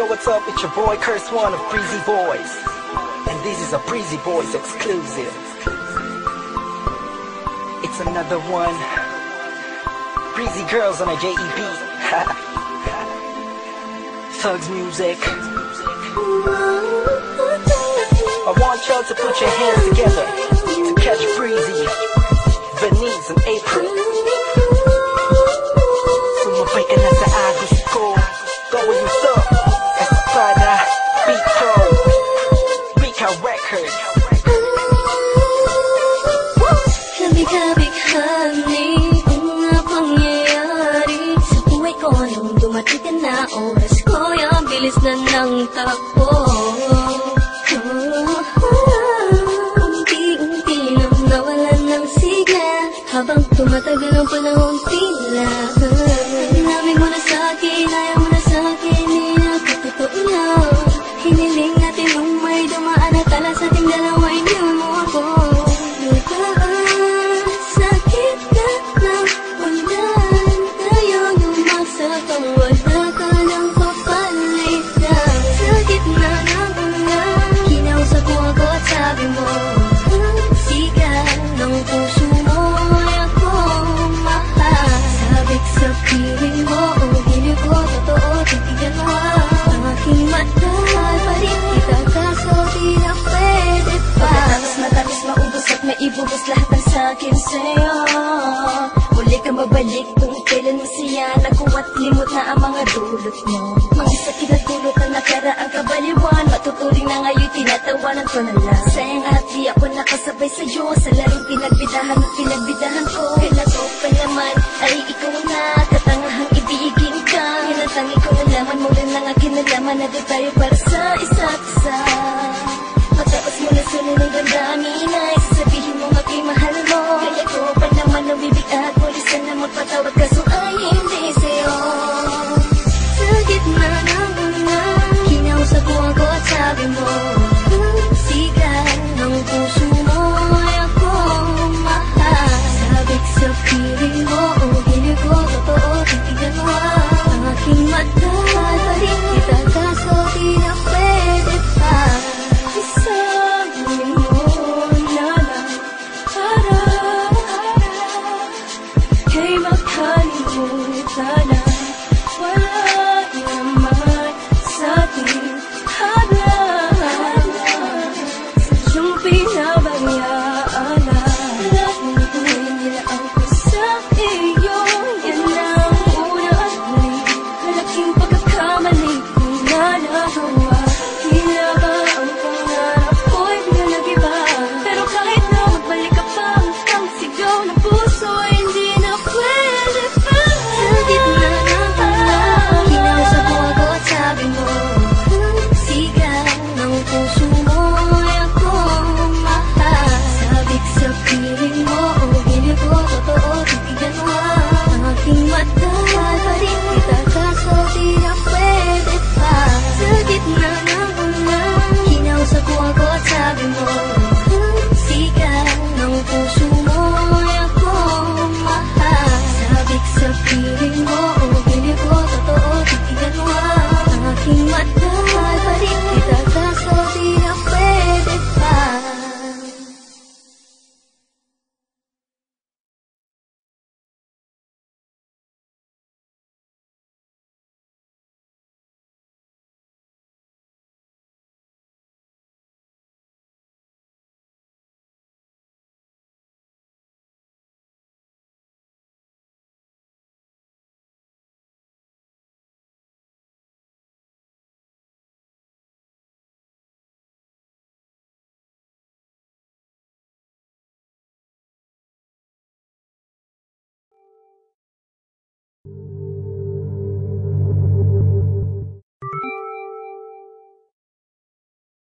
what's up? It's your boy Curse One of Breezy Boys, and this is a Breezy Boys exclusive. It's another one. Breezy Girls on a JEB. Thugs music. I want y'all to put your hands together to catch Breezy, Venice, and April. Sumabay ka na sa agos ko. Going up, Espada, Beat Pro, Bika Records. Kabig-kabighani ang mga pangyayari sa buhay ko nung dumating ka na oras ko. Yung bilis na ng takbo. Unti-unti nang nawalan ng sigla habang tumatagal ang panahon tila. Sinabi mo na sa'kin, ayaw mo na sa'kin, hindi na katotoo lang. Hiniling natin nung may dumaan at tala sa ating dalawa, iniwan mo ako. Sakit ka ng ulan, ayaw lumasak ang wala ka ng papalitan. Sa gitna ng ulan, kinausap mo ako at sabi mo, sigaw ng puso mo ay ako mahal. Sabik sa piling mo, hindi ko totoo, titigan mo ang aking mata. Pa rin kita kaso di na pwede pa. Matapos maubos at maibubos lahat ng sakin sa'yo. Muli ka mabalik kung kailan masaya. Nakuha at limot na ang mga dulot mo. Mga sakit at dulot ang nakaraang kabaliwan. Matuturing na ngayon tinatawanan ko na lang. Sayang at di ako nakasabay sa'yo sa larong pinagbidahan at pinagbidahan ko. Kailan ko pa naman ay ikaw na katangahang ibigin ka. Hinatang ikaw na laman mo rin ang akin na laman na di tayo para sa isa't isa. Matapos mo na sunod ng damdamin ay sasabihin mo aking mahal mo. Kaya ko pa naman nabibig at muli sana magpatawad kaso ay hindi sa'yo. Sa gitna ng ulan, kinausap mo ako at sabi mo, sigaw ng puso mo ay ako mahal. Sabik sa piling mo, hindi ko totoo, titigan mo ang aking mata. Pa rin kita kaso di na pwede pa. Sabi mo na lang para kay makalimutan na.